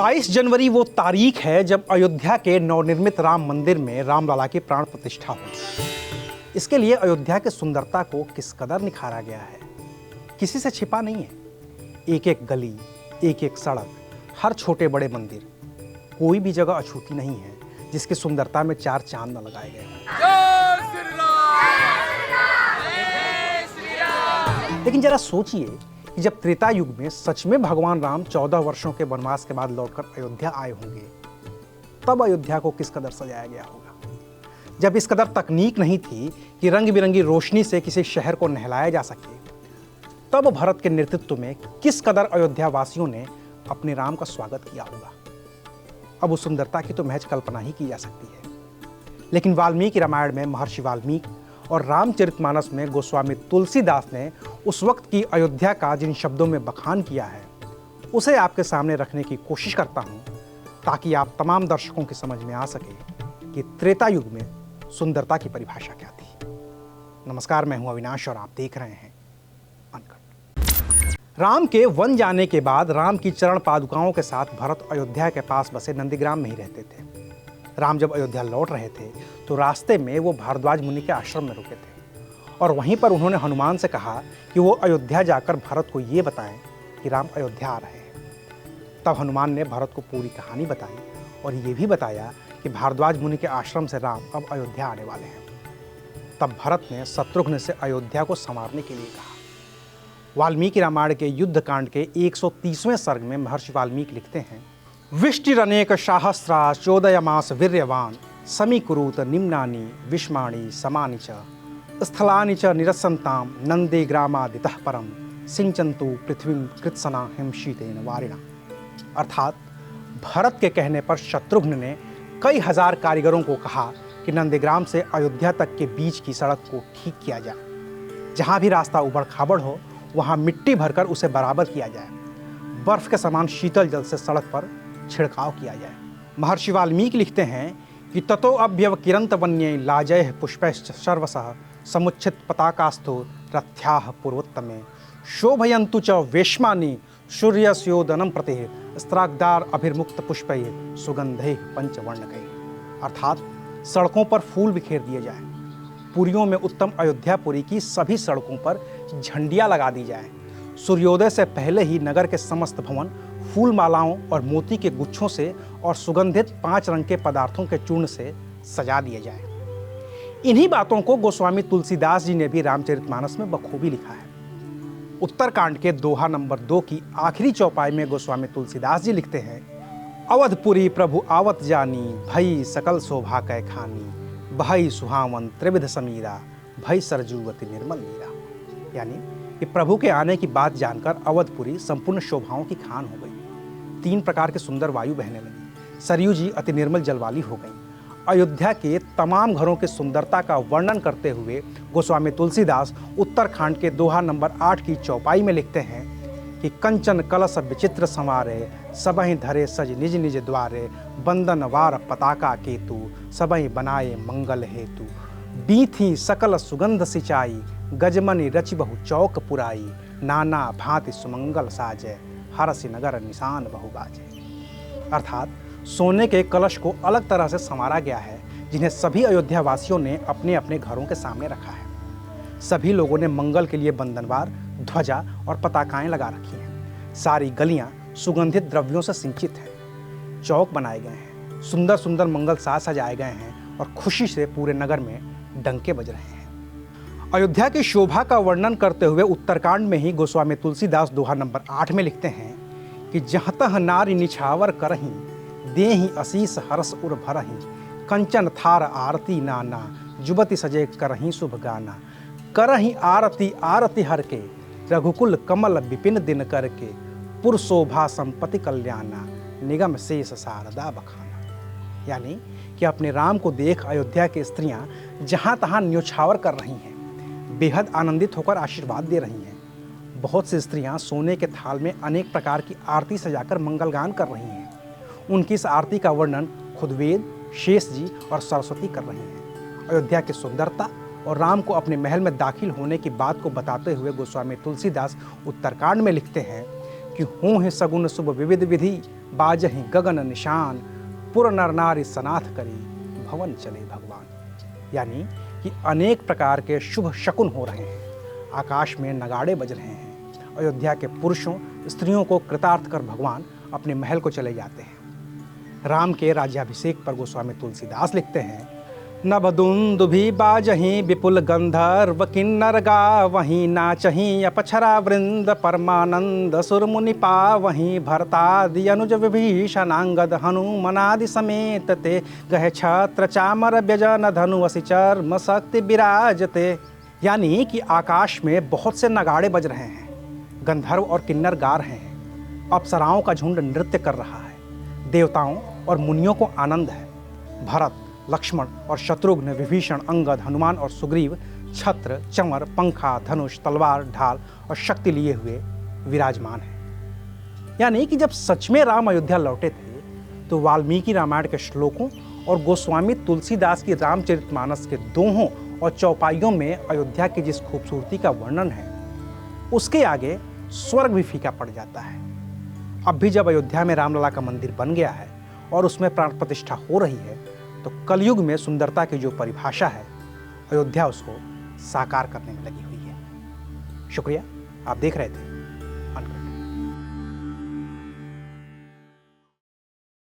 22 जनवरी वो तारीख है जब अयोध्या के नवनिर्मित राम मंदिर में रामलला की प्राण प्रतिष्ठा हुई। इसके लिए अयोध्या की सुंदरता को किस कदर निखारा गया है, किसी से छिपा नहीं है। एक एक गली, एक एक सड़क, हर छोटे बड़े मंदिर, कोई भी जगह अछूती नहीं है जिसकी सुंदरता में चार चांद न लगाए गए। लेकिन जरा सोचिए कि जब त्रेता युग में सच में भगवान राम 14 वर्षों के वनवास के बाद लौटकर अयोध्या आए होंगे, तब अयोध्या को किस कदर सजाया गया होगा। जब इस कदर तकनीक नहीं थी कि रंग बिरंगी रोशनी से किसी शहर को नहलाया जा सके, तब भरत के नेतृत्व में किस कदर अयोध्या वासियों ने अपने राम का स्वागत किया होगा। अब उस सुंदरता की तो महज कल्पना ही की जा सकती है। लेकिन वाल्मीकि रामायण में महर्षि वाल्मीकि और रामचरितमानस में गोस्वामी तुलसीदास ने उस वक्त की अयोध्या का जिन शब्दों में बखान किया है, उसे आपके सामने रखने की कोशिश करता हूं, ताकि आप तमाम दर्शकों की समझ में आ सके कि त्रेता युग में सुंदरता की परिभाषा क्या थी। नमस्कार, मैं हूं अविनाश और आप देख रहे हैं अनकट। राम के वन जाने के बाद राम की चरण पादुकाओं के साथ भरत अयोध्या के पास बसे नंदीग्राम में ही रहते थे। राम जब अयोध्या लौट रहे थे तो रास्ते में वो भारद्वाज मुनि के आश्रम में रुके थे और वहीं पर उन्होंने हनुमान से कहा कि वो अयोध्या जाकर भरत को ये बताएं कि राम अयोध्या आ रहे हैं। तब हनुमान ने भरत को पूरी कहानी बताई और ये भी बताया कि भारद्वाज मुनि के आश्रम से राम अब अयोध्या आने वाले हैं। तब भरत ने शत्रुघ्न से अयोध्या को संवारने के लिए कहा। वाल्मीकि रामायण के युद्धकांड के 130वें सर्ग में महर्षि वाल्मीकि लिखते हैं, विष्टिरनेक सहस्रा चोदयमास वीर्यवान समीकुरुत निम्नानि विष्माणि समानि च स्थलानि च निरसन्ताम नंदे ग्रामादितः परम सिंचन्तु पृथ्वीं कृत्सना हिमशीतेन वारिणा। अर्थात भरत के कहने पर शत्रुघ्न ने कई हजार कारीगरों को कहा कि नंदीग्राम से अयोध्या तक के बीच की सड़क को ठीक किया जाए। जहाँ भी रास्ता उबड़ खाबड़ हो वहाँ मिट्टी भरकर उसे बराबर किया जाए। बर्फ के समान शीतल जल से सड़क पर छिड़काव किया जाए। महर्षि वाल्मीकि लिखते हैं कि ततो अभ्यवकिरंत वन्ये लाजय पुष्पैश्च सर्वसः समुच्छित पताकास्थो रथ्याः पूर्वोत्तमे शोभयन्तु च वेश्मानि सूर्यस्योदनं प्रति स्त्राग्दार अभिर्मुक्त पुष्पैः सुगंधैः पंचवर्णकैः। अर्थात सड़कों पर फूल बिखेर दिए जाए, पुरियों में उत्तम अयोध्यापुरी की सभी सड़कों पर झंडियाँ लगा दी जाए, सूर्योदय से पहले ही नगर के समस्त भवन फूल मालाओं और मोती के गुच्छों से और सुगंधित 5 रंग के पदार्थों के चूर्ण से सजा दिए जाए। इन्हीं बातों को गोस्वामी तुलसीदास जी ने भी रामचरितमानस में बखूबी लिखा है। उत्तरकांड के दोहा नंबर 2 की आखिरी चौपाई में गोस्वामी तुलसीदास जी लिखते हैं, अवधपुरी प्रभु आवत जानी भई सकल शोभा कै खानी बहई सुहावन त्रिविध समीरा भई सरजूवती निर्मल नीरा। यानी कि प्रभु के आने की बात जानकर अवधपुरी संपूर्ण शोभाओं की खान हो गई। 3 प्रकार के सुंदर वायु बहने लगी, सरयू जी अति निर्मल जलवाली हो गई। अयोध्या के तमाम घरों की सुंदरता का वर्णन करते हुए गोस्वामी तुलसीदास उत्तरकांड के दोहा नंबर 8 की चौपाई में लिखते हैं कि कंचन कलश विचित्र संवारे सबहि धरे सज निज निज द्वारे बंदन वार पताका केतु सबहि बनाए मंगल हेतु बीथी सकल सुगंध सिंचाई गजमनि रचि बहु चौक पुराई नाना भांति सुमंगल साजे हरसि नगर निशान बहु बाजे। अर्थात सोने के कलश को अलग तरह से संवारा गया है, जिन्हें सभी अयोध्या वासियों ने अपने अपने घरों के सामने रखा है। सभी लोगों ने मंगल के लिए बंधनवार, ध्वजा और पताकाएं लगा रखी हैं। सारी गलियां सुगंधित द्रव्यों से सिंचित हैं। चौक बनाए गए हैं, सुंदर सुंदर मंगल साज सजाए गए हैं और खुशी से पूरे नगर में डंके बज रहे हैं। अयोध्या की शोभा का वर्णन करते हुए उत्तरकांड में ही गोस्वामी तुलसीदास दोहा नंबर 8 में लिखते हैं कि जहाँ तह नारी निछावर करही देहि असीस हरस उर भरही कंचन थार आरती नाना जुबति सजे करही शुभ गाना करही आरती आरती हर के रघुकुल कमल विपिन दिन करके पुर शोभा संपत्ति कल्याणा निगम शेष शारदा बखाना। यानी कि अपने राम को देख अयोध्या की स्त्रियां जहां तहां न्योछावर कर रही हैं, बेहद आनंदित होकर आशीर्वाद दे रही हैं। बहुत सी स्त्रियां सोने के थाल में अनेक प्रकार की आरती सजाकर मंगलगान कर रही हैं। उनकी इस आरती का वर्णन खुद वेद, शेष जी और सरस्वती कर रही हैं। अयोध्या की सुंदरता और राम को अपने महल में दाखिल होने की बात को बताते हुए गोस्वामी तुलसीदास उत्तरकांड में लिखते हैं कि हों है सगुन शुभ विविध विधि, बाजहि गगन निशान, पुर नर नारी सनाथ करी, भवन चले भगवान। यानी कि अनेक प्रकार के शुभ शकुन हो रहे हैं, आकाश में नगाड़े बज रहे हैं। अयोध्या के पुरुषों स्त्रियों को कृतार्थ कर भगवान अपने महल को चले जाते हैं। राम के राज्याभिषेक पर गोस्वामी तुलसीदास लिखते हैं, नभदुन्दुभि बाजहि विपुल गंधर्व किन्नर गावहि, नाचहि अपक्षरा वृंद परमानंद सुर मुनि पावहि, भरतादि अनुज विभीषणांगद हनुमनादि समेत ते, गहे छत्र चामर व्यजन धनु असि चर्म शक्ति विराजते। यानी कि आकाश में बहुत से नगाड़े बज रहे हैं, गंधर्व और किन्नर गा रहे हैं, अप्सराओं का झुंड नृत्य कर रहा है, देवताओं और मुनियों को आनंद है। भरत, लक्ष्मण और शत्रुघ्न, विभीषण, अंगद, हनुमान और सुग्रीव छत्र, चमर, पंखा, धनुष, तलवार, ढाल और शक्ति लिए हुए विराजमान हैं। यानी कि जब सच में राम अयोध्या लौटे थे तो वाल्मीकि रामायण के श्लोकों और गोस्वामी तुलसीदास की रामचरितमानस के दोहों और चौपाइयों में अयोध्या की जिस खूबसूरती का वर्णन है, उसके आगे स्वर्ग भी फीका पड़ जाता है। अब भी जब अयोध्या में रामलला का मंदिर बन गया है और उसमें प्राण प्रतिष्ठा हो रही है, तो कलयुग में सुंदरता की जो परिभाषा है, अयोध्या उसको साकार करने में लगी हुई है। शुक्रिया, आप देख रहे थे अनकट।